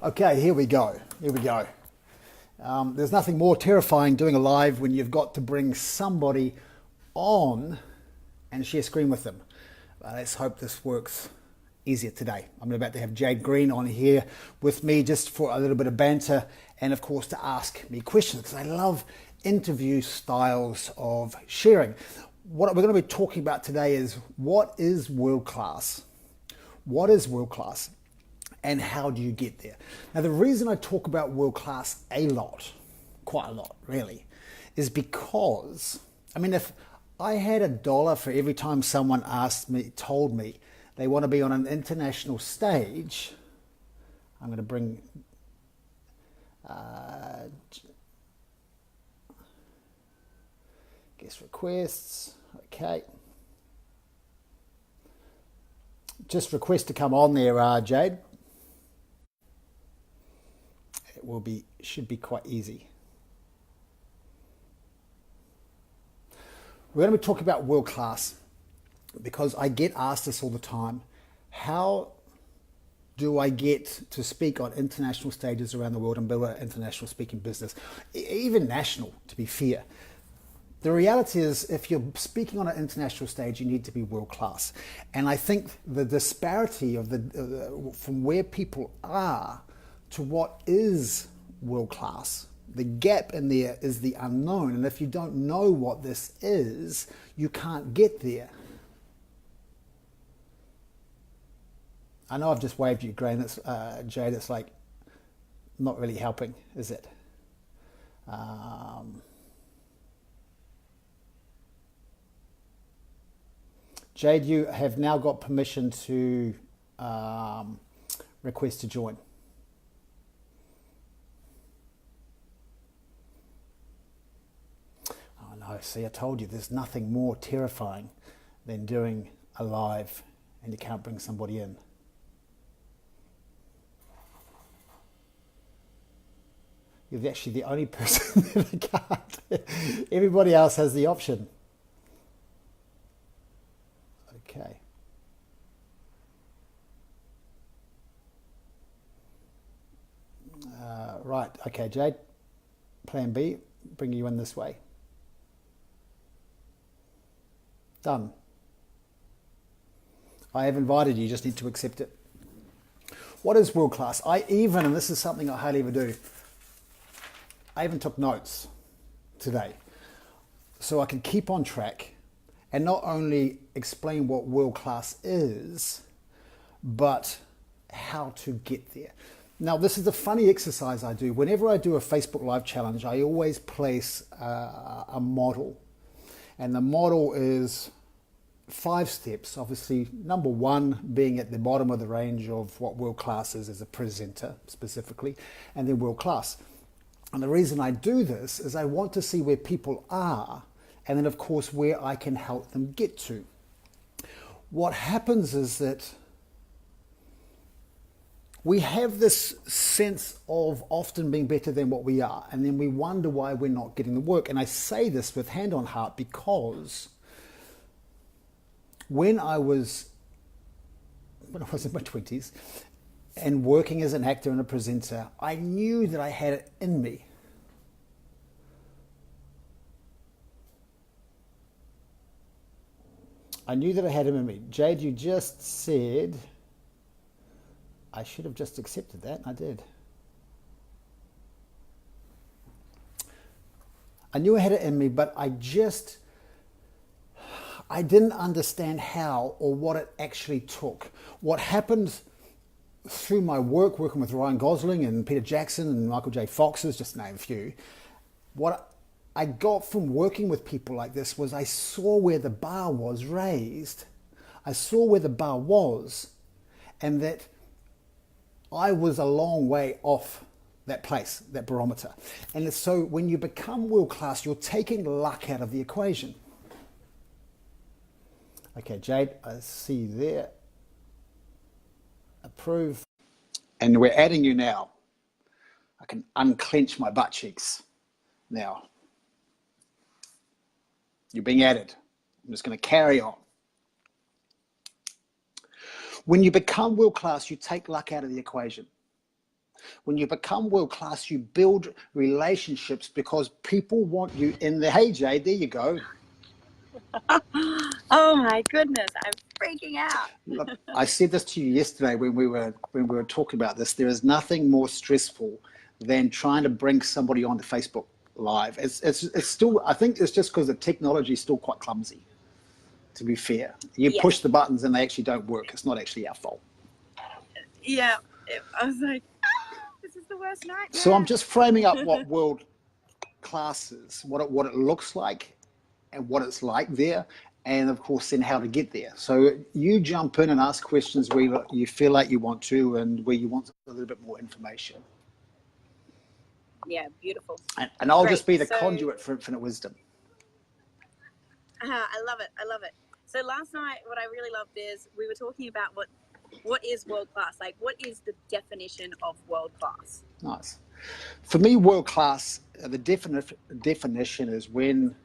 Okay, here we go. Here we go. There's nothing more terrifying doing a live when you've got to bring somebody on and share screen with them. Let's hope this works easier today. I'm about to have Jade Green on here with me just for a little bit of banter and of course to ask me questions because I love interview styles of sharing. What we're going to be talking about today is what is world class? What is world class? And how do you get there? Now, the reason I talk about world class a lot, quite a lot really, is because, I mean, if I had $1 for every time someone told me they want to be on an international stage, I'm going to bring guest requests, okay. Just request to come on there, Jade. Should be quite easy. We're going to be talking about world class because I get asked this all the time. How do I get to speak on international stages around the world and build an international speaking business? Even national, to be fair. The reality is, if you're speaking on an international stage, you need to be world class. And I think the disparity of from where people are to what is world class, the gap in there is the unknown. And if you don't know what this is, you can't get there. I know I've just waved you, Jade. It's like not really helping, is it? Jade, you have now got permission to request to join. Oh no, see, I told you there's nothing more terrifying than doing a live and you can't bring somebody in. You're actually the only person that can't. Everybody else has the option. Okay. Right. Okay, Jade. Plan B, bring you in this way. Done. I have invited you, you just need to accept it. What is world class? And this is something I hardly ever do, I even took notes today so I can keep on track and not only explain what world class is, but how to get there. Now, this is a funny exercise I do. Whenever I do a Facebook Live challenge, I always place a model. And the model is 5 steps. Obviously, number 1 being at the bottom of the range of what world class is as a presenter specifically, and then world class. And the reason I do this is I want to see where people are and then, of course, where I can help them get to. What happens is that we have this sense of often being better than what we are, and then we wonder why we're not getting the work. And I say this with hand on heart because when I was in my 20s and working as an actor and a presenter, I knew that I had it in me. I knew that I had it in me. Jade, you just said, I should have just accepted that, and I did. I knew I had it in me, but I didn't understand how or what it actually took. What happened through my work, working with Ryan Gosling and Peter Jackson and Michael J. Fox's, just to name a few, what I got from working with people like this was I saw where the bar was raised. I saw where the bar was, and that I was a long way off that place, that barometer. And so when you become world class, you're taking luck out of the equation. Okay, Jade, I see you there. Approve. And we're adding you now. I can unclench my butt cheeks now. You're being added. I'm just going to carry on. When you become world class, you take luck out of the equation. When you become world class, you build relationships because people want you in there. Hey, Jade, there you go. Oh my goodness, I'm freaking out. Look, I said this to you yesterday when we were talking about this. There is nothing more stressful than trying to bring somebody onto Facebook Live. It's still, I think it's just because the technology is still quite clumsy. To be fair, you Yes. push the buttons and they actually don't work. It's not actually our fault. Yeah, I was like, this is the worst nightmare. So I'm just framing up what world class is, what it looks like, and what it's like there, and of course then how to get there. So you jump in and ask questions where you feel like you want to and where you want a little bit more information. Yeah, beautiful. And I'll Great. just be the So, conduit for infinite wisdom. I love it. I love it. So last night, what I really loved is we were talking about what is world class? Like, what is the definition of world class? Nice. For me, world class, the definition is when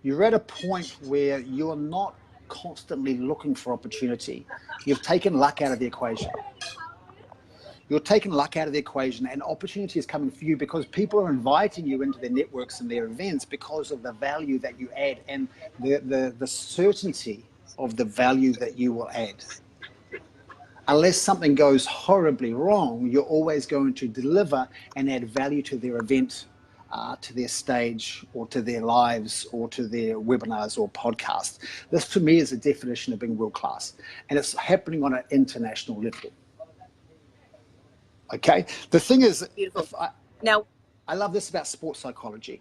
you're at a point where you're not constantly looking for opportunity. You've taken luck out of the equation. You're taking luck out of the equation, and opportunity is coming for you because people are inviting you into their networks and their events because of the value that you add and the certainty of the value that you will add. Unless something goes horribly wrong, you're always going to deliver and add value to their event, to their stage, or to their lives, or to their webinars or podcasts. This, for me, is a definition of being world class, and it's happening on an international level. Okay. The thing is, I love this about sports psychology.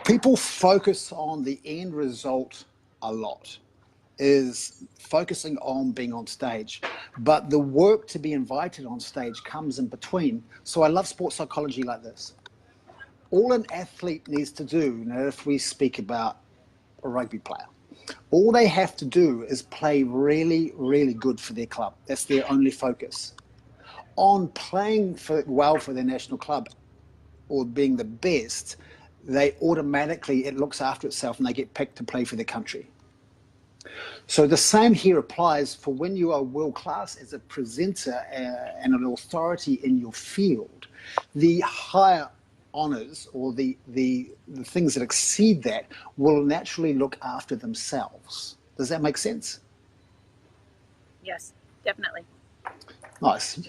People focus on the end result a lot, is focusing on being on stage, but the work to be invited on stage comes in between. So I love sports psychology like this. All an athlete needs to do, if we speak about a rugby player, all they have to do is play really, really good for their club. That's their only focus. On playing well for their national club or being the best, they automatically, it looks after itself and they get picked to play for their country. So the same here applies for when you are world class as a presenter and an authority in your field. The higher honors or the things that exceed that will naturally look after themselves. Does that make sense? Yes, definitely. Nice.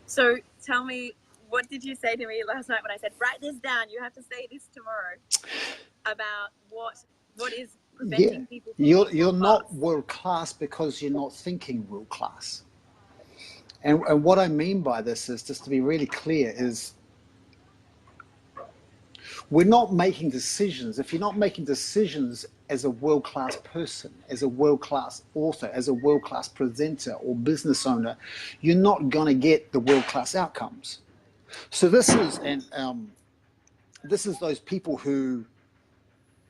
So tell me, what did you say to me last night when I said, write this down, you have to say this tomorrow, about what is preventing people from you're not world class because you're not thinking world class. And what I mean by this is, just to be really clear, is we're not making decisions. If you're not making decisions as a world-class person, as a world-class author, as a world-class presenter or business owner, you're not going to get the world-class outcomes. So this is, this is those people who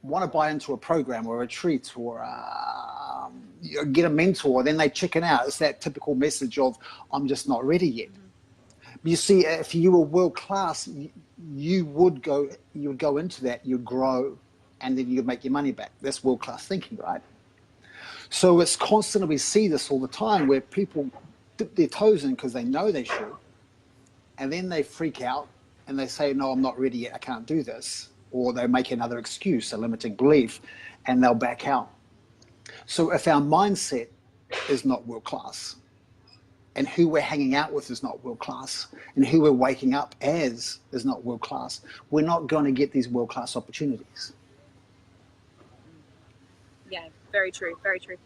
want to buy into a program or a retreat or get a mentor, then they chicken out. It's that typical message of, I'm just not ready yet. You see, if you were world class, you would go into that, you'd grow, and then you'd make your money back. That's world class thinking, right? So it's constantly, we see this all the time where people dip their toes in because they know they should, and then they freak out and they say, no, I'm not ready yet, I can't do this. Or they make another excuse, a limiting belief, and they'll back out. So if our mindset is not world class, and who we're hanging out with is not world class, and who we're waking up as is not world class, we're not going to get these world class opportunities. Yeah, very true, very true.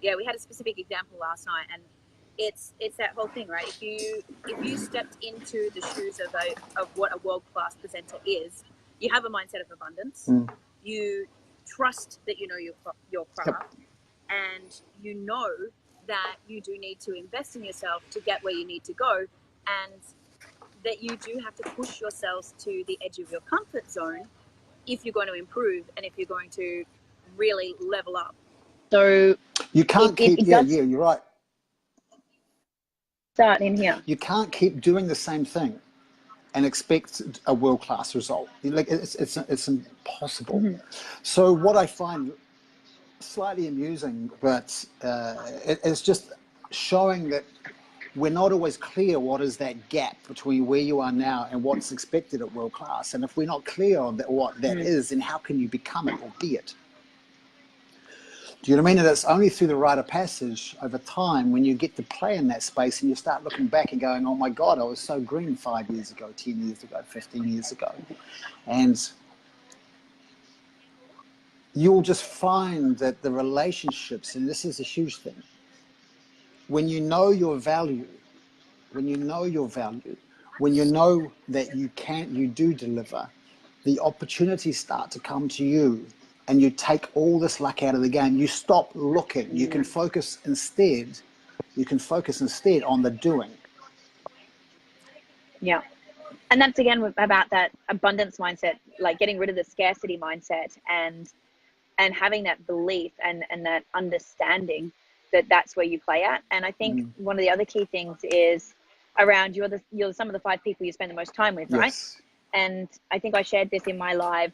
Yeah, we had a specific example last night, and it's that whole thing, right? If you stepped into the shoes of what a world class presenter is, you have a mindset of abundance. You trust that you know your craft, and you know that you do need to invest in yourself to get where you need to go, and that you do have to push yourselves to the edge of your comfort zone if you're going to improve and if you're going to really level up. So you can't keep, you're right. Start in here. You can't keep doing the same thing and expect a world-class result. Like it's impossible. So what I find slightly amusing, but it's just showing that we're not always clear what is that gap between where you are now and what's expected at world class. And if we're not clear on that, what that is, then how can you become it or be it? Do you know what I mean? And it's only through the rite of passage over time when you get to play in that space and you start looking back and going, oh my God, I was so green 5 years ago, 10 years ago, 15 years ago. And you'll just find that the relationships, and this is a huge thing, when you know your value, when you know your value, when you know that you do deliver, the opportunities start to come to you and you take all this luck out of the game. You stop looking. You can focus instead on the doing. Yeah. And that's again about that abundance mindset, like getting rid of the scarcity mindset and having that belief and that understanding that that's where you play at. And I think one of the other key things is around you're some of the 5 people you spend the most time with, right? Yes. And I think I shared this in my live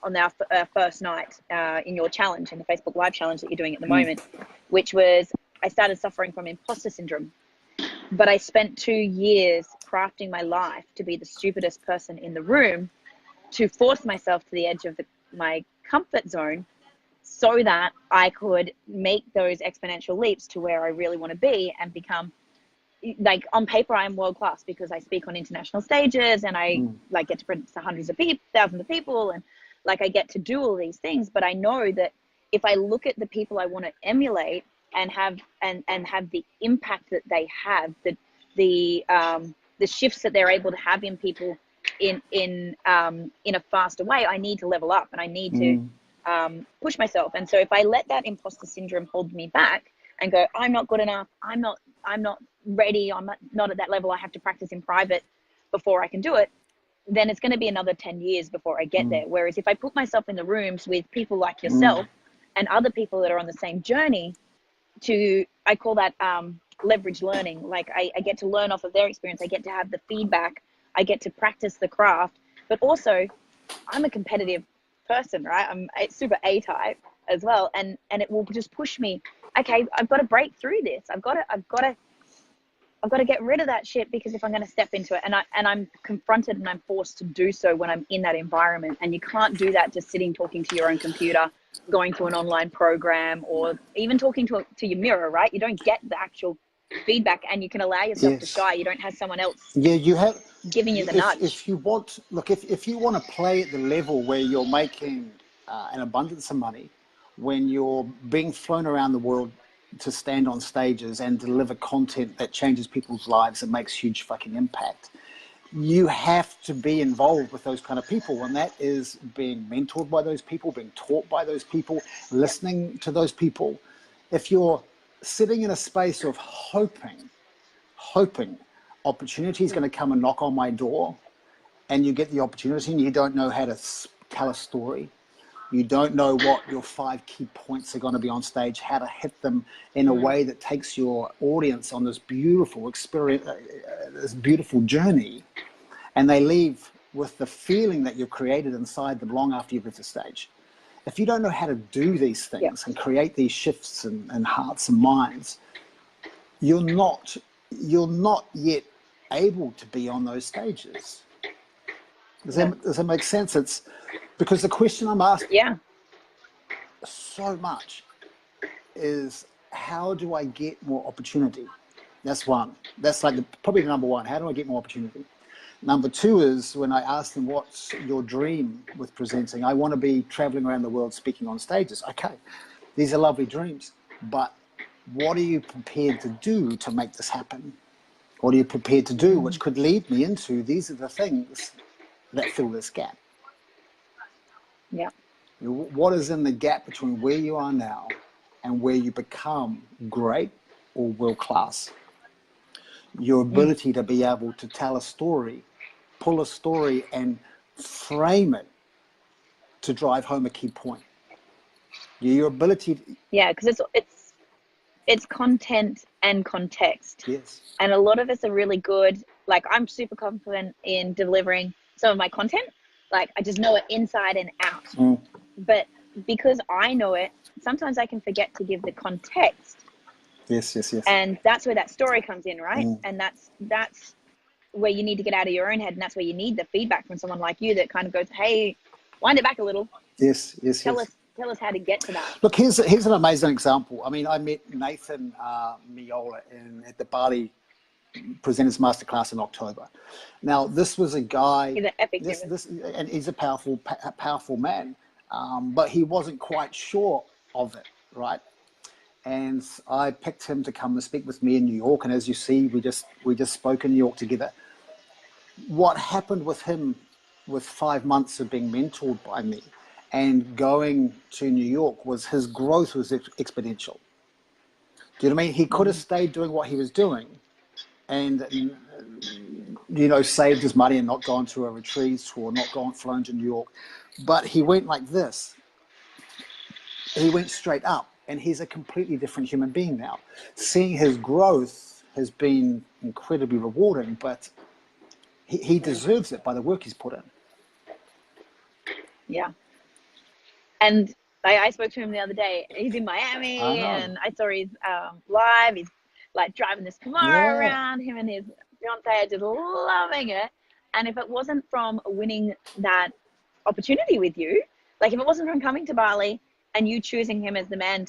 on our first night in your challenge, in the Facebook Live challenge that you're doing at the moment, which was I started suffering from imposter syndrome. But I spent 2 years crafting my life to be the stupidest person in the room, to force myself to the edge of my comfort zone so that I could make those exponential leaps to where I really want to be and become, like, on paper, I'm world class because I speak on international stages and I like get to present to hundreds of people, thousands of people, and like I get to do all these things. But I know that if I look at the people I want to emulate and have the impact that they have, the shifts that they're able to have in people in a faster way, I need to level up and I need to push myself. And so if I let that imposter syndrome hold me back and go, I'm not good enough, I'm not ready, I'm not at that level, I have to practice in private before I can do it, then it's going to be another 10 years before I get there. Whereas if I put myself in the rooms with people like yourself and other people that are on the same journey, I call that leverage learning. Like I get to learn off of their experience, I get to have the feedback, I get to practice the craft, but also I'm a competitive person, right? I'm super A-type as well, and it will just push me. Okay, I've got to break through this. I've got to get rid of that shit, because if I'm going to step into it, and I'm confronted and I'm forced to do so when I'm in that environment, and you can't do that just sitting talking to your own computer, going to an online program, or even talking to your mirror, right? You don't get the actual feedback, and you can allow yourself to shy. You don't have someone else giving you the nudge. If you want to play at the level where you're making an abundance of money, when you're being flown around the world to stand on stages and deliver content that changes people's lives and makes huge fucking impact, you have to be involved with those kind of people. And that is being mentored by those people, being taught by those people, listening to those people. If you're sitting in a space of hoping opportunity is going to come and knock on my door, and you get the opportunity and you don't know how to tell a story, you don't know what your 5 key points are going to be on stage, how to hit them in a way that takes your audience on this beautiful experience, this beautiful journey, and they leave with the feeling that you've created inside them long after you've left the stage. If you don't know how to do these things and create these shifts in hearts and minds, you're not yet able to be on those stages. Does that make sense? It's because the question I'm asking so much is, how do I get more opportunity? That's one. That's like probably the number one. How do I get more opportunity? Number 2 is when I ask them, what's your dream with presenting? I want to be traveling around the world speaking on stages. Okay, these are lovely dreams, but what are you prepared to do to make this happen? What are you prepared to do? Which could lead me into, these are the things that fill this gap. Yeah. What is in the gap between where you are now and where you become great or world class? Your ability to be able to tell a story, pull a story and frame it to drive home a key point. Your ability. Because it's content and context. Yes. And a lot of us are really good. Like, I'm super confident in delivering some of my content. Like, I just know it inside and out. But because I know it, sometimes I can forget to give the context Yes, yes, yes. And that's where that story comes in, right? Mm. And that's where you need to get out of your own head, and that's where you need the feedback from someone like you that kind of goes, hey, wind it back a little. Yes, yes, Tell yes. us how to get to that. Look, here's an amazing example. I mean, I met Nathan Miola at the Bali Presenters Masterclass in October. Now, this was a guy. He's an epic human. And he's a powerful man, but he wasn't quite sure of it, right? And I picked him to come and speak with me in New York. And as you see, we just spoke in New York together. What happened with him, with 5 months of being mentored by me and going to New York, was his growth was exponential. Do you know what I mean? He could have stayed doing what he was doing and, saved his money and not gone to a retreat or not flown to New York. But he went like this. He went straight up, and he's a completely different human being now. Seeing his growth has been incredibly rewarding, but he deserves it by the work he's put in. Yeah. And I spoke to him the other day. He's in Miami, and I saw his live. He's like driving this Camaro around. Him and his fiance are just loving it. And if it wasn't from winning that opportunity with you, like if it wasn't from coming to Bali and you choosing him as the man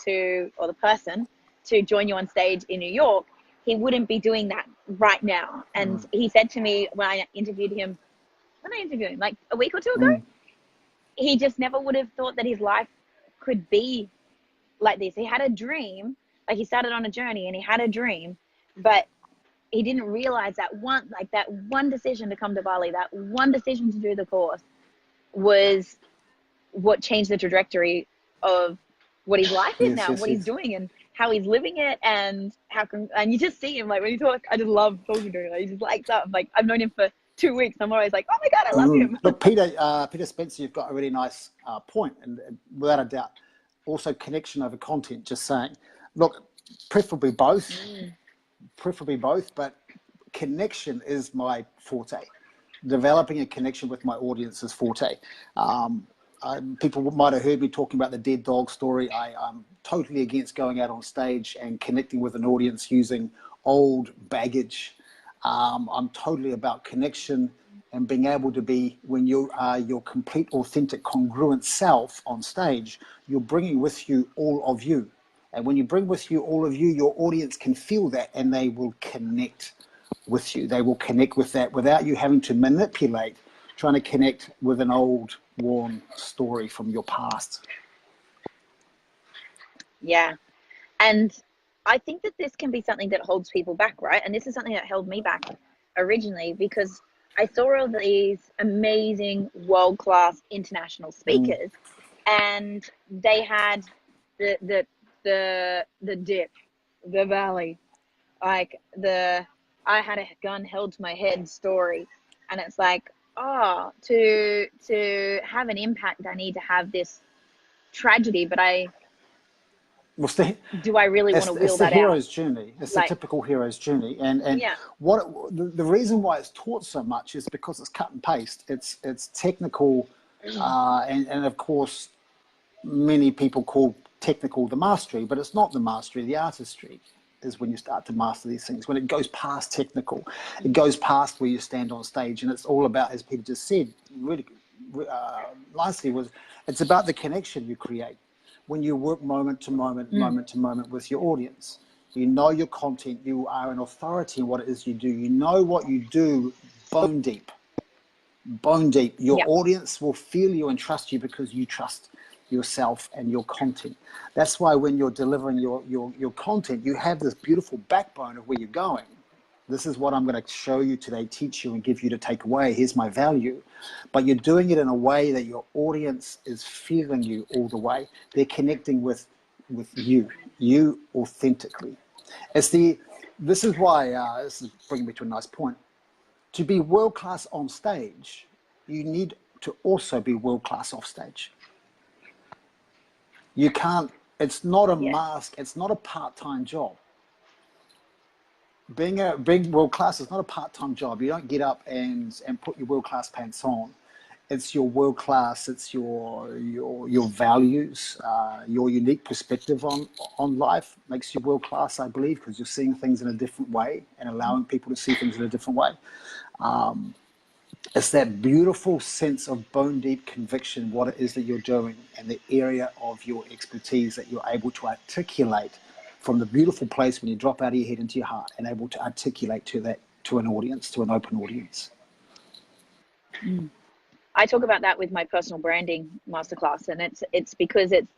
or the person to join you on stage in New York, he wouldn't be doing that right now. And he said to me when I interviewed him, like a week or two ago, he just never would have thought that his life could be like this. He had a dream, like he started on a journey and he had a dream, but he didn't realize that one decision to come to Bali, that one decision to do the course was what changed the trajectory of what his life is now, what he's doing and how he's living it, and and you just see him, like when you talk, I just love talking to him. Like, he just lights up. Like I've known him for 2 weeks. I'm always like, oh my God, I love him. Look, Peter Spencer, you've got a really nice point, and without a doubt, also connection over content. Just saying, look, preferably both, but connection is my forte. Developing a connection with my audience is forte. People might have heard me talking about the dead dog story. I'm totally against going out on stage and connecting with an audience using old baggage. I'm totally about connection and being able to be, when you are your complete, authentic, congruent self on stage, you're bringing with you all of you. And when you bring with you all of you, your audience can feel that and they will connect with you. They will connect with that without you having to manipulate, trying to connect with an old, worn story from your past. Yeah. And I think that this can be something that holds people back, right? And this is something that held me back originally, because I saw all these amazing world-class international speakers and they had the dip, the valley, like I had a gun held to my head story. And it's like, oh, to have an impact, I need to have this tragedy, but do I really want to wheel that out? It's the hero's journey. It's the typical hero's journey. And what the reason why it's taught so much is because it's cut and paste. It's technical, and of course, many people call technical the mastery, but it's not the mastery. The artistry is when you start to master these things. When it goes past technical, it goes past where you stand on stage, and it's all about, as Peter just said, really nicely, it's about the connection you create. When you work moment to moment with your audience, you know your content, you are an authority in what it is you do. You know what you do bone deep. Your audience will feel you and trust you because you trust yourself and your content. That's why when you're delivering your content, you have this beautiful backbone of where you're going. This is what I'm going to show you today, teach you and give you to take away. Here's my value. But you're doing it in a way that your audience is feeling you all the way. They're connecting with you authentically. This is why, this is bringing me to a nice point. To be world-class on stage, you need to also be world-class off stage. You can't, it's not a mask, it's not a part-time job. Being world class is not a part-time job. You don't get up and put your world class pants on it's your world class, it's your values, your unique perspective on life makes you world class, I believe, because you're seeing things in a different way and allowing people to see things in a different way. It's that beautiful sense of bone deep conviction, what it is that you're doing and the area of your expertise that you're able to articulate from the beautiful place when you drop out of your head into your heart, and able to articulate to an audience, to an open audience. I talk about that with my personal branding masterclass, and it's because it's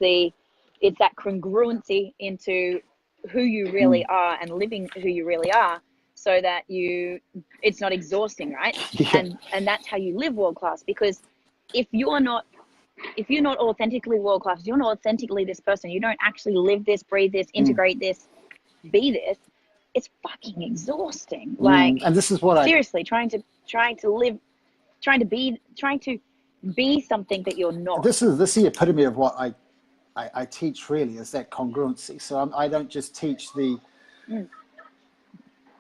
that congruency into who you really are and living who you really are, so that it's not exhausting, right? Yeah. And that's how you live world class. Because if you're not authentically world class, you're not authentically this person, you don't actually live this, breathe this, integrate this, be this, it's fucking exhausting. Like, And this is what seriously, trying to be something that you're not. this is the epitome of what I teach, really, is that congruency. So I don't just teach the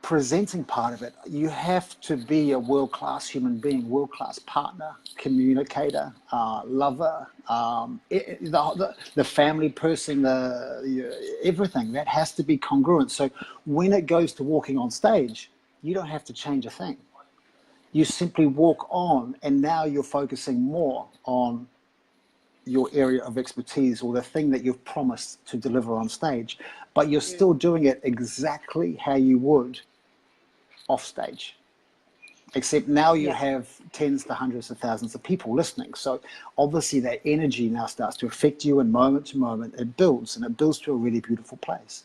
presenting part of it. You have to be a world-class human being, world-class partner, communicator, lover, the family person, everything. That has to be congruent. So when it goes to walking on stage, you don't have to change a thing. You simply walk on, and now you're focusing more on your area of expertise or the thing that you've promised to deliver on stage, but you're still doing it exactly how you would off stage, except now you have tens to hundreds of thousands of people listening. So obviously that energy now starts to affect you, and moment to moment it builds, and it builds to a really beautiful place.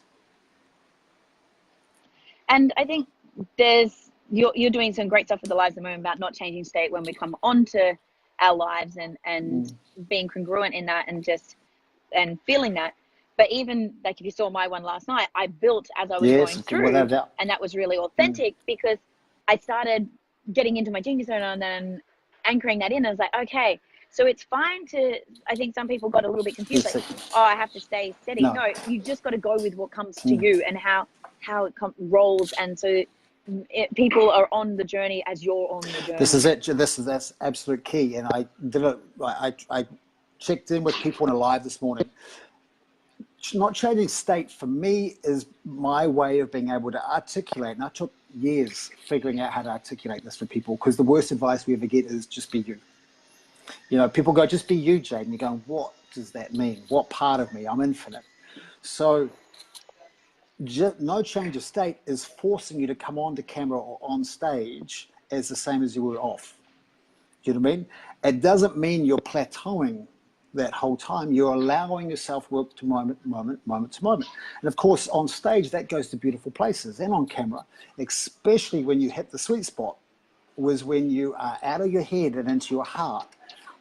And I think you're doing some great stuff with the lives at the moment about not changing state when we come onto our lives, and being congruent in that, and feeling that. But even like if you saw my one last night, I built as I was going through, and that was really authentic because I started getting into my genius zone and then anchoring that in. I was like, okay, so it's fine to, I think some people got a little bit confused, like, oh, I have to stay steady. No, you just got to go with what comes to you and how it rolls. And so people are on the journey as you're on the journey. This is it. That's absolute key. And I did it. I checked in with people in a live this morning. Not changing state for me is my way of being able to articulate. And I took years figuring out how to articulate this for people, because the worst advice we ever get is just be you. You know, people go, just be you, Jade. And you're going, what does that mean? What part of me? I'm infinite. So no change of state is forcing you to come onto camera or on stage as the same as you were off. Do you know what I mean? It doesn't mean you're plateauing that whole time. You're allowing yourself work to moment to moment. And of course, on stage, that goes to beautiful places, and on camera, especially when you hit the sweet spot, was when you are out of your head and into your heart.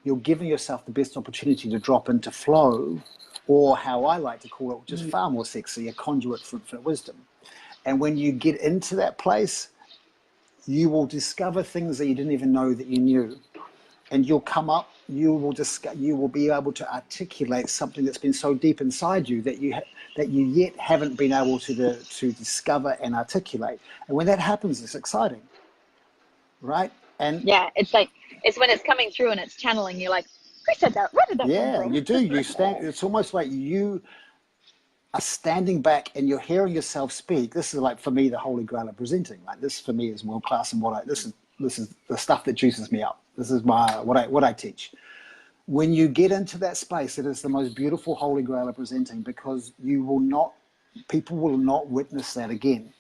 You're giving yourself the best opportunity to drop into flow, or how I like to call it, which is far more sexy, a conduit for infinite wisdom. And when you get into that place, you will discover things that you didn't even know that you knew. And you'll come up, you will be able to articulate something that's been so deep inside you that you yet haven't been able to discover and articulate. And when that happens, it's exciting, right? And yeah, it's when it's coming through and it's channeling. You're like, who said that? Where did that come from? You do. You stand. It's almost like you are standing back and you're hearing yourself speak. This is like, for me, the holy grail of presenting. Like, this for me is world class, and this is the stuff that juices me up. This is what I teach. When you get into that space, it is the most beautiful holy grail of presenting, because people will not witness that again.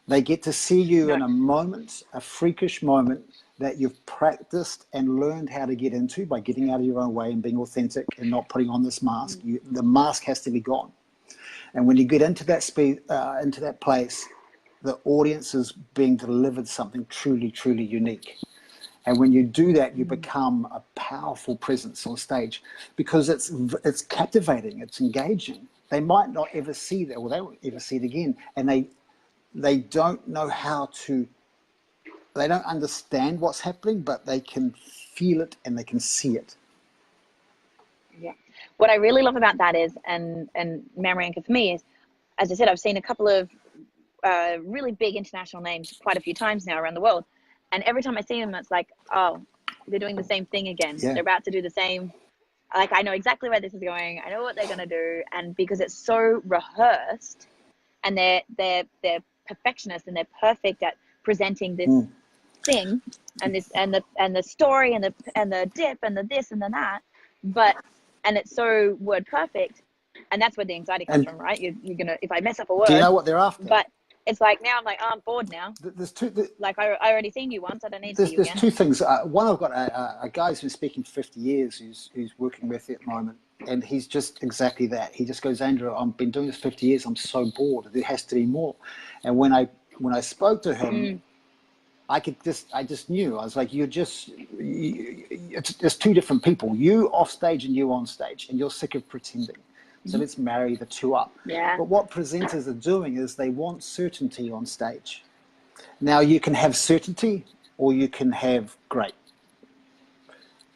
They get to see you in a moment, a freakish moment that you've practiced and learned how to get into by getting out of your own way and being authentic and not putting on this mask. The mask has to be gone. And when you get into that place, the audience is being delivered something truly, truly unique. And when you do that, you become a powerful presence on stage, because it's captivating, it's engaging. They might not ever see that, or they won't ever see it again. And they don't know they don't understand what's happening, but they can feel it and they can see it. Yeah. What I really love about that is, and memory anchor for me is, as I said, I've seen a couple of really big international names quite a few times now around the world. And every time I see them, it's like, oh, they're doing the same thing again. Yeah. They're about to do the same. Like, I know exactly where this is going. I know what they're going to do. And because it's so rehearsed, and they're perfectionists, and they're perfect at presenting this thing and the story and the dip and the this and the that, and it's so word perfect, and that's where the anxiety comes from, right? You're gonna, if I mess up a word. Do you know what they're after? But it's like, now I'm like, oh, I'm bored now. There's two. Like, I already seen you once. I don't need to see you There's again. two things. One, I've got a guy who's been speaking for 50 years who's working with me at the moment, and he's just exactly that. He just goes, Andrew, I've been doing this 50 years. I'm so bored. There has to be more. And when I spoke to him, I just knew. I was like, it's two different people. You off stage and you on stage, and you're sick of pretending. So let's marry the two up. Yeah. But what presenters are doing is they want certainty on stage. Now, you can have certainty or you can have great.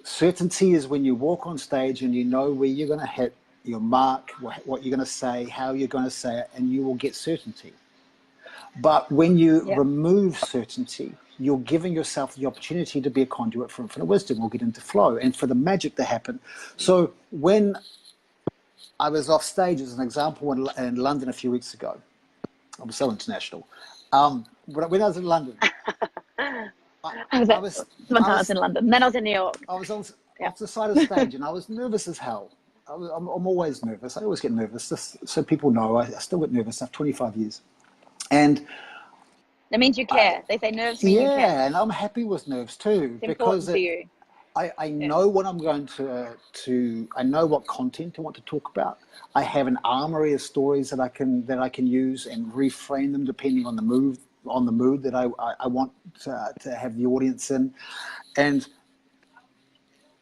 Certainty is when you walk on stage and you know where you're going to hit your mark, what you're going to say, how you're going to say it, and you will get certainty. But when you remove certainty, you're giving yourself the opportunity to be a conduit for infinite wisdom or get into flow and for the magic to happen. So when I was off stage, as an example, in London a few weeks ago, I was so international. When I was in London, I was in London. Then I was in New York. I was off the side of the stage, and I was nervous as hell. I'm always nervous. I always get nervous. Just so people know, I still get nervous after 25 years. And that means you care. They say nerves mean you care. Yeah, and I'm happy with nerves too. It's important for you. I know what I'm going I know what content I want to talk about. I have an armory of stories that I can use and reframe them depending on the mood that I want to have the audience in. And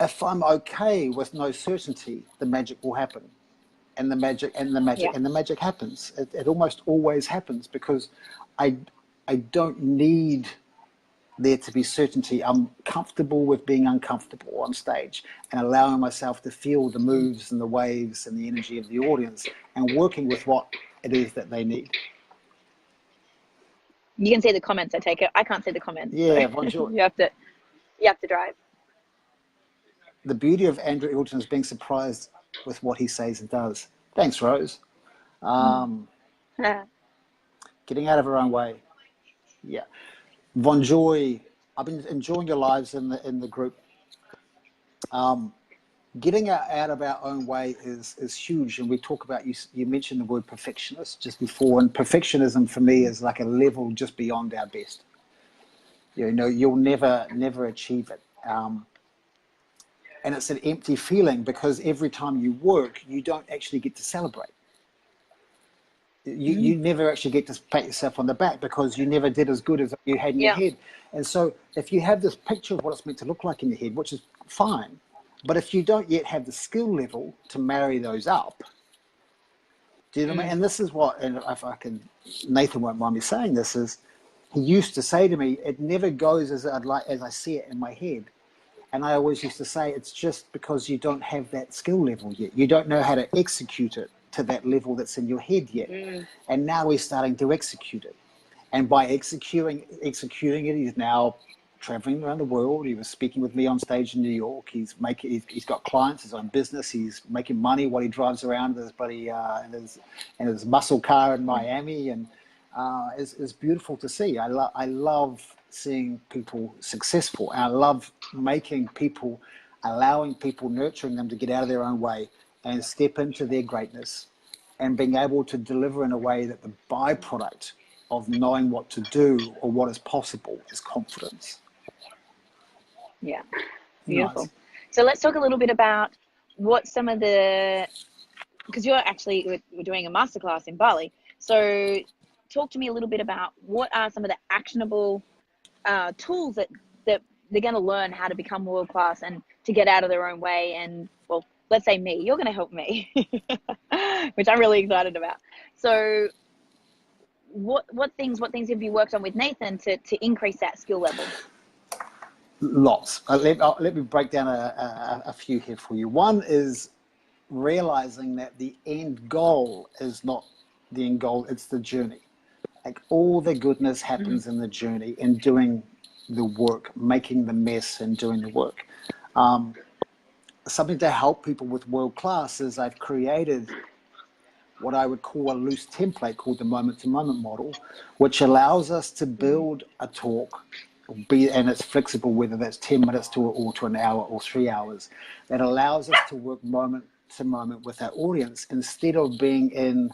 if I'm okay with no certainty, the magic will happen. And the magic happens. It almost always happens because I don't need there to be certainty. I'm comfortable with being uncomfortable on stage and allowing myself to feel the moves and the waves and the energy of the audience and working with what it is that they need. You can see the comments, I take it. I can't see the comments. Yeah, so bonjour. You have to drive. The beauty of Andrew Eggelton is being surprised with what he says and does. Thanks, Rose. Getting out of her own way. Yeah. Von Joy, I've been enjoying your lives in the group. Getting out of our own way is huge, and we talk about, you mentioned the word perfectionist just before, and perfectionism for me is like a level just beyond our best. You know, you'll never achieve it, and it's an empty feeling because every time you work, you don't actually get to celebrate. You never actually get to pat yourself on the back because you never did as good as you had in your head. And so if you have this picture of what it's meant to look like in your head, which is fine, but if you don't yet have the skill level to marry those up, do you know what I mean? And this is what, and if I can, Nathan won't mind me saying this, is he used to say to me, it never goes as I see it in my head. And I always used to say, it's just because you don't have that skill level yet. You don't know how to execute it to that level that's in your head yet. And now he's starting to execute it. And by executing it, he's now traveling around the world. He was speaking with me on stage in New York. He's got clients, his own business. He's making money while he drives around his buddy in his muscle car in Miami. And it's beautiful to see. I love seeing people successful. And I love making people, allowing people, nurturing them to get out of their own way and step into their greatness, and being able to deliver in a way that the byproduct of knowing what to do or what is possible is confidence. Yeah, beautiful. Nice. So let's talk a little bit about what some of the, because we're doing a masterclass in Bali. So talk to me a little bit about what are some of the actionable tools that they're going to learn how to become world class and to get out of their own way. And well, let's say me, you're going to help me, which I'm really excited about. So what things have you worked on with Nathan to increase that skill level? Lots. Let me break down a few here for you. One is realizing that the end goal is not the end goal, it's the journey. Like all the goodness happens in the journey, in doing the work, making the mess and doing the work. Something to help people with world class is I've created what I would call a loose template called the moment-to-moment model, which allows us to build a talk, and it's flexible, whether that's 10 minutes to an hour or 3 hours, that allows us to work moment to moment with our audience instead of being in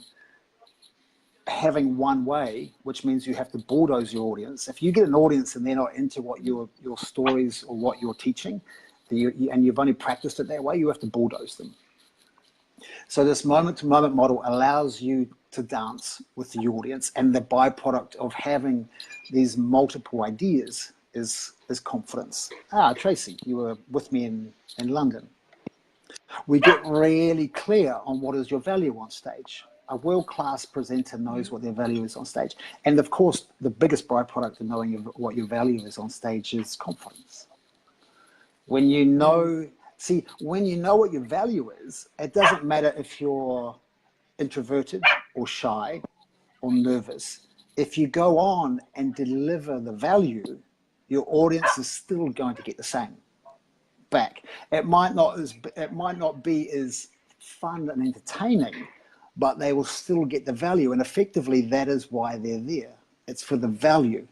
having one way, which means you have to bulldoze your audience. If you get an audience and they're not into what your stories or what you're teaching, and you've only practiced it that way, you have to bulldoze them. So this moment-to-moment model allows you to dance with the audience, and the byproduct of having these multiple ideas is confidence. Tracy, you were with me in London. We get really clear on what is your value on stage. A world-class presenter knows what their value is on stage. And of course, the biggest byproduct of knowing what your value is on stage is confidence. When you know... See, when you know what your value is, it doesn't matter if you're introverted or shy or nervous. If you go on and deliver the value, your audience is still going to get the same back. It might not be as fun and entertaining, but they will still get the value. And effectively, that is why they're there. It's for the value.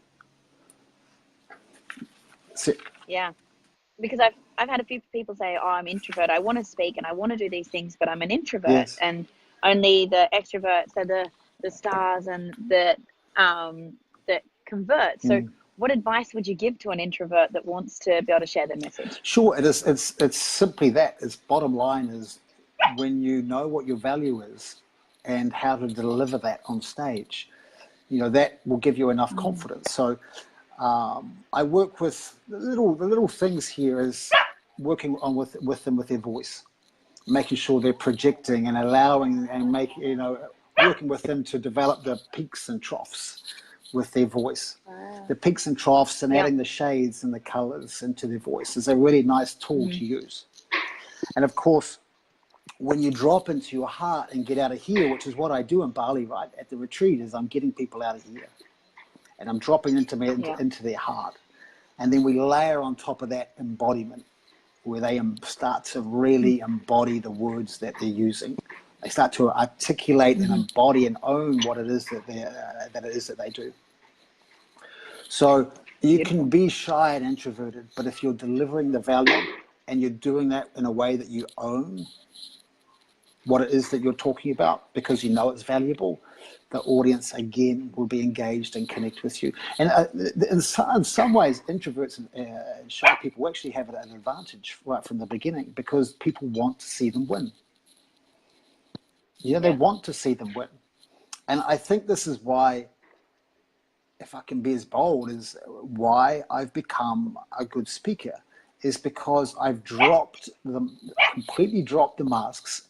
So, Yeah. Because I've had a few people say, oh, I'm introvert. I want to speak and I want to do these things, but I'm an introvert. yes. And only the extroverts are the stars and that convert. So what advice would you give to an introvert that wants to be able to share their message? Sure, it's simply that. Its bottom line is when you know what your value is and how to deliver that on stage, that will give you enough confidence. So I work with the little things here is working on with them with their voice, making sure they're projecting and allowing and working with them to develop the peaks and troughs with their voice. The peaks and troughs and adding the shades and the colors into their voice is a really nice tool to use. And of course, when you drop into your heart and get out of here, which is what I do in Bali, right, at the retreat, is I'm getting people out of here. And I'm dropping into their heart. And then we layer on top of that embodiment, where they start to really embody the words that they're using. They start to articulate and embody and own what it is that they do. So you can be shy and introverted, but if you're delivering the value and you're doing that in a way that you own what it is that you're talking about because you know it's valuable, the audience, again, will be engaged and connect with you. And in some ways, introverts and shy people actually have an advantage right from the beginning because people want to see them win. They want to see them win. And I think this is why, if I can be as bold, is why I've become a good speaker, is because I've completely dropped the masks,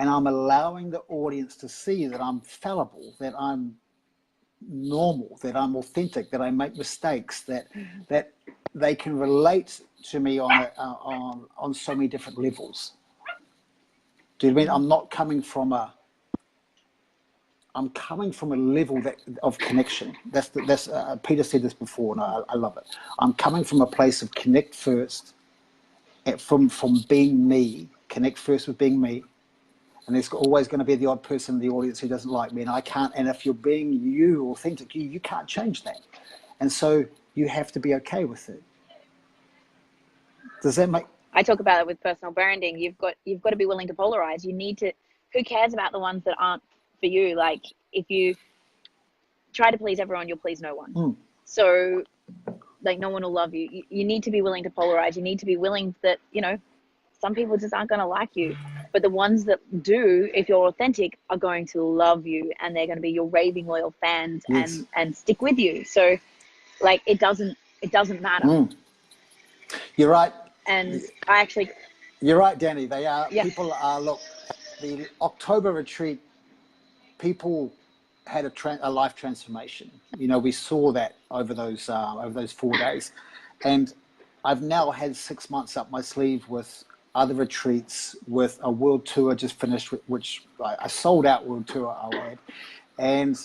and I'm allowing the audience to see that I'm fallible, that I'm normal, that I'm authentic, that I make mistakes, that they can relate to me on so many different levels. Do you know what I mean? I'm not coming from I'm coming from a level of connection. That's Peter said this before, and I love it. I'm coming from a place of connect first, from being me, connect first with being me. And there's always going to be the odd person in the audience who doesn't like me, and I can't. And if you're being you, authentic, you can't change that. And so you have to be okay with it. Does that make? I talk about it with personal branding. You've got to be willing to polarize. You need to. Who cares about the ones that aren't for you? Like, if you try to please everyone, you'll please no one. So, like, no one will love you. You need to be willing to polarize. You need to be willing that some people just aren't going to like you. But the ones that do, if you're authentic, are going to love you, and they're going to be your raving loyal fans and stick with you. So, like, it doesn't matter. You're right. And you're right, Danny. They are. Yeah. People are. Look, the October retreat, people had a life transformation. We saw that over those 4 days, and I've now had 6 months up my sleeve with other retreats, with a world tour just finished, which a sold out world tour I had. And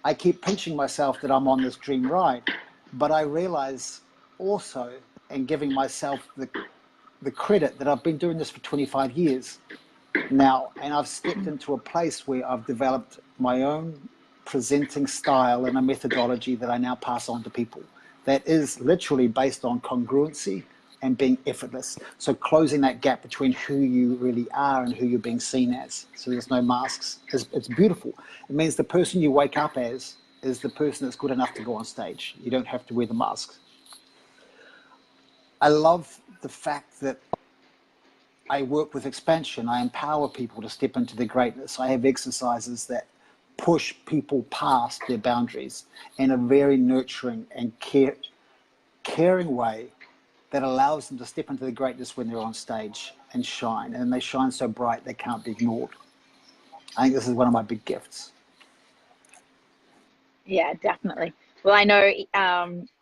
I keep pinching myself that I'm on this dream ride, but I realize also, and giving myself the credit that I've been doing this for 25 years now, and I've stepped into a place where I've developed my own presenting style and a methodology that I now pass on to people that is literally based on congruency and being effortless. So closing that gap between who you really are and who you're being seen as. So there's no masks. It's beautiful. It means the person you wake up as is the person that's good enough to go on stage. You don't have to wear the masks. I love the fact that I work with expansion. I empower people to step into their greatness. I have exercises that push people past their boundaries in a very nurturing and caring way that allows them to step into their greatness when they're on stage and shine. And they shine so bright they can't be ignored. I think this is one of my big gifts. Yeah, definitely. Well, I know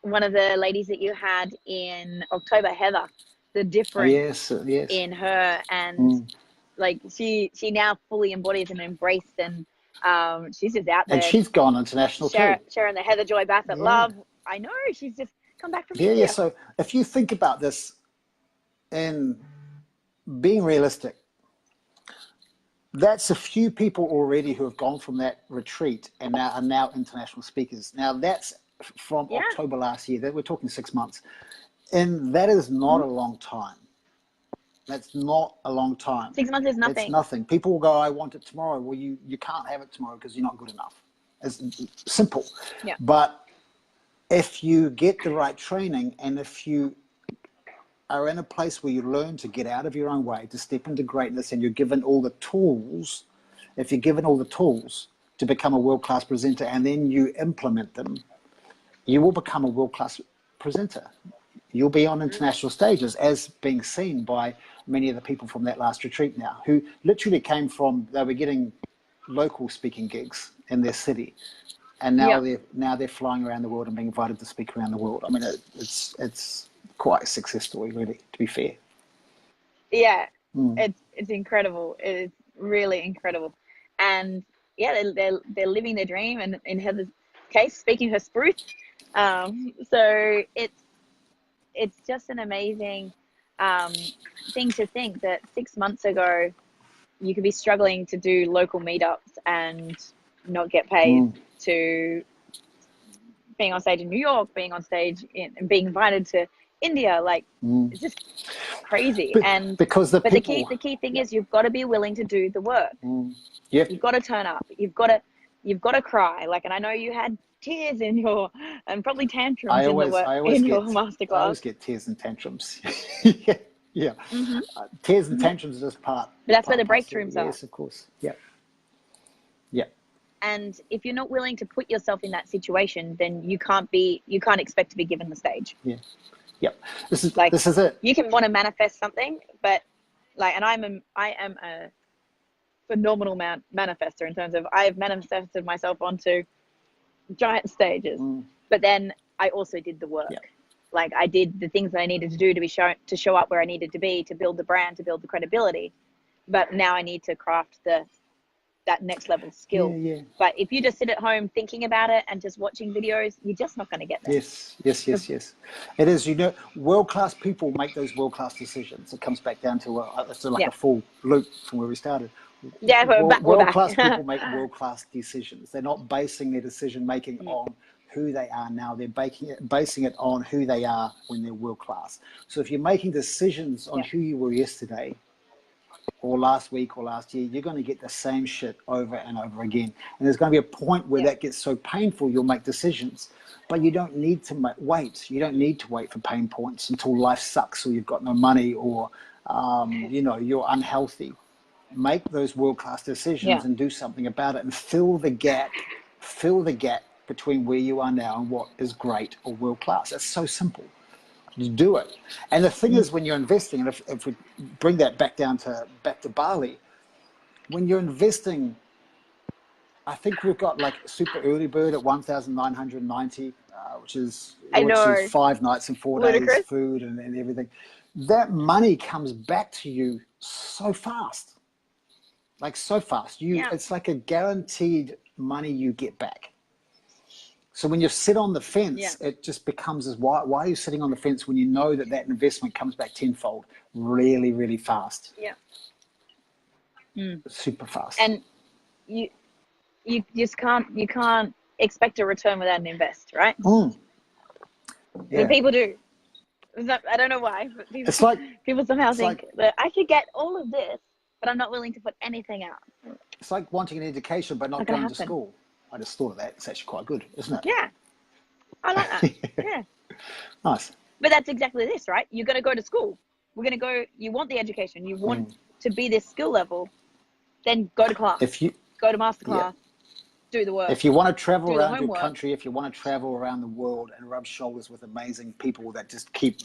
one of the ladies that you had in October, Heather, the difference Yes. in her, and like she now fully embodies and embraced, and she's just out there. And she's gone international too. Sharing the Heather Joy Bassett love. I know, she's just come back from India. Yeah. So if you think about this and being realistic, that's a few people already who have gone from that retreat and are now international speakers. Now that's from October last year. That we're talking 6 months, and that is not a long time. That's not a long time. 6 months is nothing. It's nothing. People will go, I want it tomorrow. Well, you can't have it tomorrow because you're not good enough. It's simple. Yeah. But if you get the right training, and if you are in a place where you learn to get out of your own way, to step into greatness, and you're given all the tools, if you're given all the tools to become a world-class presenter, and then you implement them, you will become a world-class presenter. You'll be on international stages, as being seen by many of the people from that last retreat now, who literally came from, they were getting local speaking gigs in their city, and now they're flying around the world and being invited to speak around the world. I mean, it's quite a success story, really, to be fair. Yeah, it's incredible. It's really incredible, and yeah, they're living their dream, and in Heather's case, speaking her truth. So it's just an amazing thing to think that 6 months ago you could be struggling to do local meetups and not get paid, to being on stage in New York, being on stage and being invited to India. Like, it's just crazy. Because the key thing is you've got to be willing to do the work. Yep. You've got to turn up. You've got to cry. Like, and I know you had tears in your, and probably tantrums in your masterclass. I always get tears and tantrums. Yeah. Tears and tantrums are just part. But that's where the breakthroughs are. Yes, of course. Yeah. And if you're not willing to put yourself in that situation, then you can't expect to be given the stage. Yeah. Yep. This is it. You can want to manifest something, but like, and I am a phenomenal manifester in terms of I have manifested myself onto giant stages, but then I also did the work. Like, I did the things that I needed to do to show up where I needed to be, to build the brand, to build the credibility. But now I need to craft that next level skill. But if you just sit at home thinking about it and just watching videos, you're just not going to get there. Yes. It is. World-class people make those world-class decisions. It comes back down to a full loop from where we started. Yeah, world-class people make world-class decisions. They're not basing their decision-making on who they are now. They're basing it on who they are when they're world-class. So if you're making decisions on who you were yesterday, or last week or last year, you're going to get the same shit over and over again. And there's going to be a point where that gets so painful, you'll make decisions. But you don't need to wait. You don't need to wait for pain points until life sucks, or you've got no money, or you're unhealthy. Make those world-class decisions and do something about it, and fill the gap between where you are now and what is great or world-class. It's so simple. You do it. And the thing is, when you're investing, and if we bring that back to Bali, when you're investing, I think we've got like super early bird at 1,990, which is 5 nights and 4 days, food and everything. That money comes back to you so fast. Like, so fast. It's like a guaranteed money you get back. So when you sit on the Yeah. fence, it just becomes as why are you sitting on the fence when you know that that investment comes back tenfold really, really fast, Yeah. super fast. And you just can't expect a return without an invest, right? Mm, But yeah, people do. I don't know why, but it's like people somehow it's like think that I could get all of this, but I'm not willing to put anything out. it's like wanting an education but not Not gonna going to happen. school. I just thought of that. It's actually quite good, isn't Yeah, I like that. it? Yeah, Nice. but that's exactly this, right? You're gonna go to school. We're gonna go. You want the education. You want to be this skill level. Then go to class. If you Go to master yeah, class. Do the work. if you want to travel Do the around your homework. country, if you want to travel around the world and rub shoulders with amazing people that just keep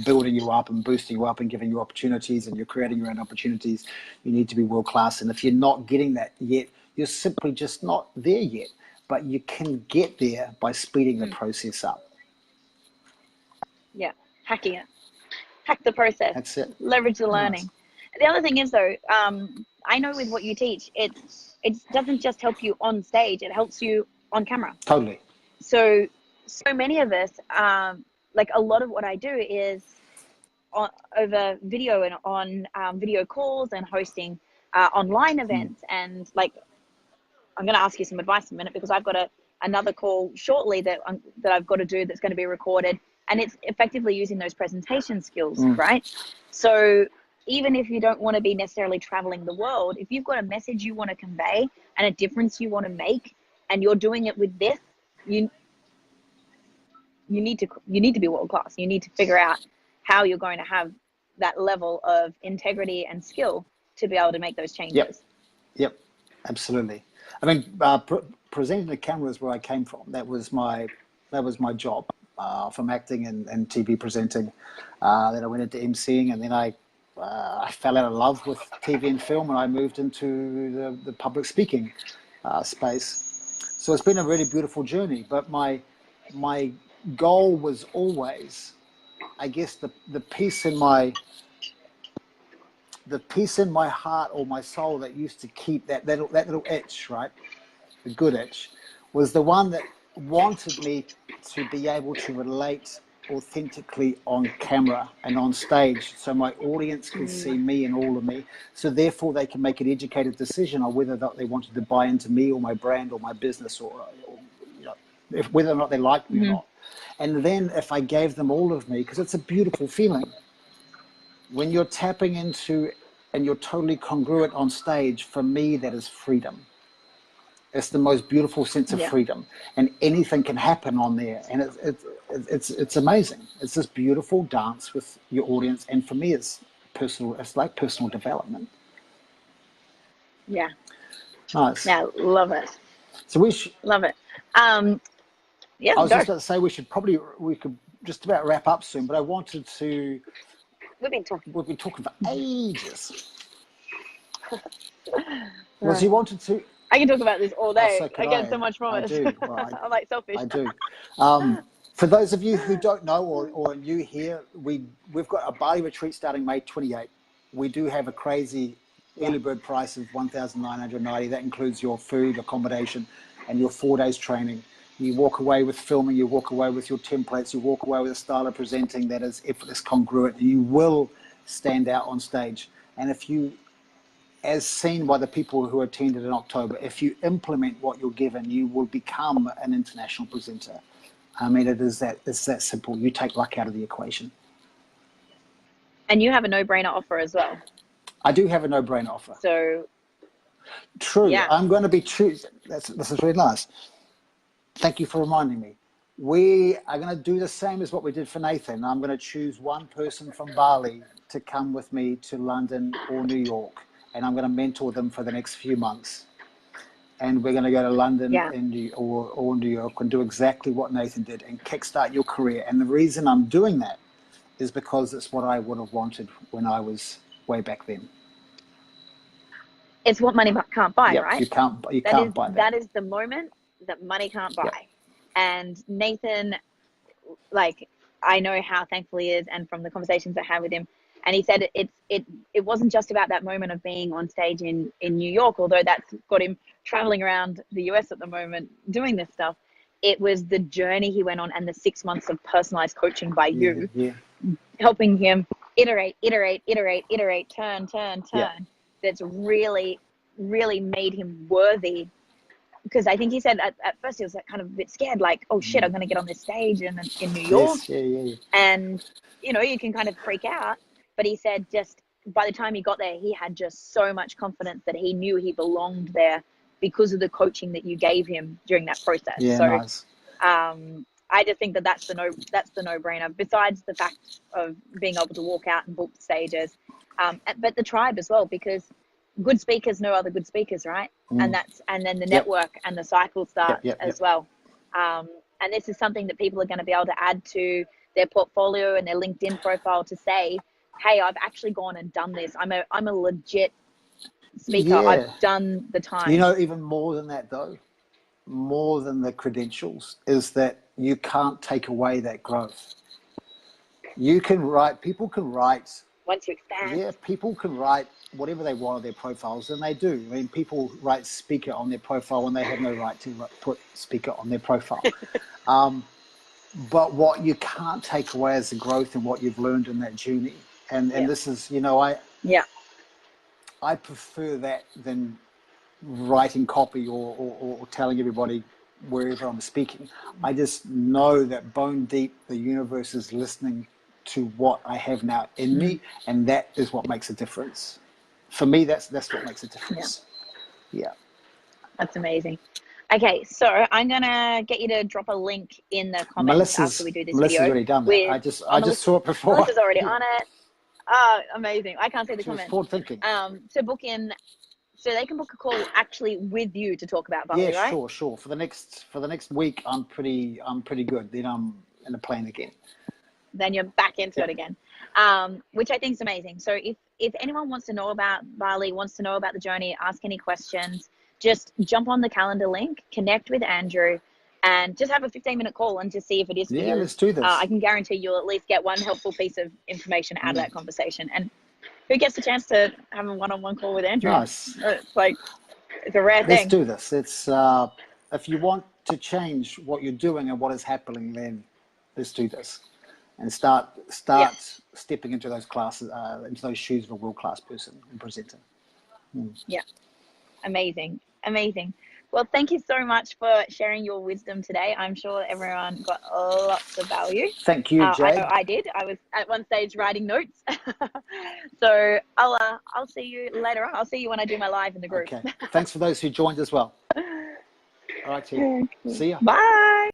building you up and boosting you up and giving you opportunities and you're creating your own opportunities, you need to be world class. And if you're not getting that yet, you're simply just not there yet. But you can get there by speeding the process up. Yeah, hacking it. Hack the process. That's it. Leverage the Nice. learning. The other thing is though, I know with what you teach, it doesn't just help you on stage; it helps you on camera. Totally. So many of us, like a lot of what I do is over video and on video calls and hosting online events. And like, I'm going to ask you some advice in a minute because I've got another call shortly that I've got to do that's going to be recorded, and it's effectively using those presentation skills, right? So even if you don't want to be necessarily traveling the world, if you've got a message you want to convey and a difference you want to make, and you're doing it with this, you need to be world class. You need to figure out how you're going to have that level of integrity and skill to be able to make those changes. Yep. Absolutely. I mean, presenting the cameras where I came from. That was my job, from acting and TV presenting. Then I went into emceeing, and then I fell out of love with TV and film, and I moved into the public speaking space. So it's been a really beautiful journey. But my goal was always, I guess, the peace in my heart or my soul that used to keep that little itch, right? The good itch, was the one that wanted me to be able to relate authentically on camera and on stage so my audience could see me and all of me, so therefore they can make an educated decision on whether or not they wanted to buy into me or my brand or my business, or you know, whether or not they like me or not. And then if I gave them all of me, because it's a beautiful feeling when you're tapping into and you're totally congruent on stage. For me, that is freedom. It's the most beautiful sense of freedom, and anything can happen on there, and it's amazing. It's this beautiful dance with your audience, and for me, it's personal. It's like personal development. Yeah. Nice. Yeah, love it. So Love it. Yeah, I was go. just about to say we could just about wrap up soon, but I wanted to. We've been talking for ages. Was you wanted to? I can talk about this all day. So I get so much from it. I do. Well, I'm like selfish. I do. For those of you who don't know or are new here, we've got a Bali retreat starting May 28th. We do have a crazy early bird price of $1,990. That includes your food, accommodation, and your 4 days training. You walk away with filming, you walk away with your templates, you walk away with a style of presenting that is effortless, congruent, and you will stand out on stage. And if you, as seen by the people who attended in October, if you implement what you're given, you will become an international presenter. I mean, it's that simple. You take luck out of the equation. And you have a no-brainer offer as well. I do have a no-brainer offer. So true. Yeah. I'm going to be choosing. This is really nice. Thank you for reminding me. We are going to do the same as what we did for Nathan. I'm going to choose one person from Bali to come with me to London or New York, and I'm going to mentor them for the next few months. And we're going to go to London or New York and do exactly what Nathan did and kickstart your career. And the reason I'm doing that is because it's what I would have wanted when I was way back then. It's what money can't buy, right? You can't buy that. That is the moment that money can't buy. Yep. And Nathan, like, I know how thankful he is, and from the conversations I had with him, and he said it wasn't just about that moment of being on stage in New York, although that's got him traveling around the US at the moment doing this stuff. it was the journey he went on and the 6 months of personalized coaching by you, Yeah. helping him iterate, turn, Yeah. that's really, really made him worthy. Because I think he said at first he was like kind of a bit scared, like, oh shit, I'm going to get on this stage in New York. Yes, yeah. And, you know, you can kind of freak out. But he said just by the time he got there, he had just so much confidence that he knew he belonged there because of the coaching that you gave him during that process. Yeah, So nice. I just think that's the no-brainer, besides the fact of being able to walk out and book stages. But the tribe as well, because good speakers know other good speakers, right? And then the network and the cycle starts as well. And this is something that people are going to be able to add to their portfolio and their LinkedIn profile to say, hey, I've actually gone and done this. I'm a legit speaker. Yeah. I've done the time. You know, even more than that though, more than the credentials, is that you can't take away that growth. You can write, people can write. Once you expand. Yeah, people can write whatever they want on their profiles, and they do. I mean, people write speaker on their profile when they have no right to put speaker on their profile. But what you can't take away is the growth and what you've learned in that journey. And this is, you know, I prefer that than writing copy or telling everybody wherever I'm speaking. I just know that bone deep, the universe is listening to what I have now in me, and that is what makes a difference. For me, that's what makes a difference. Yeah. That's amazing. Okay, so I'm gonna get you to drop a link in the comments after we do this Melissa's video. already done that. I just saw it before. Melissa's already on it. Oh, amazing. I can't see the comments. Forward thinking. So book in, so they can book a call actually with you to talk about Bali, right? Sure. For the next week, I'm pretty good. Then I'm in the plane again. Then you're back into it again, which I think is amazing. So if anyone wants to know about Bali, wants to know about the journey, ask any questions, just jump on the calendar link, connect with Andrew, and just have a 15-minute call and just see if it is for you. Yeah, let's do this. I can guarantee you'll at least get one helpful piece of information out of that conversation. And who gets the chance to have a one-on-one call with Andrew? Nice. It's like, it's a rare thing. Let's do this. It's if you want to change what you're doing and what is happening, then let's do this and start stepping into those classes, into those shoes of a world-class person and presenter. Yeah, amazing. Well, thank you so much for sharing your wisdom today. I'm sure everyone got lots of value. Thank you, Jade. I know I did. I was at one stage writing notes. So I'll see you later on. I'll see you when I do my live in the group. Okay. Thanks for those who joined as well. All right, team. See ya. Bye.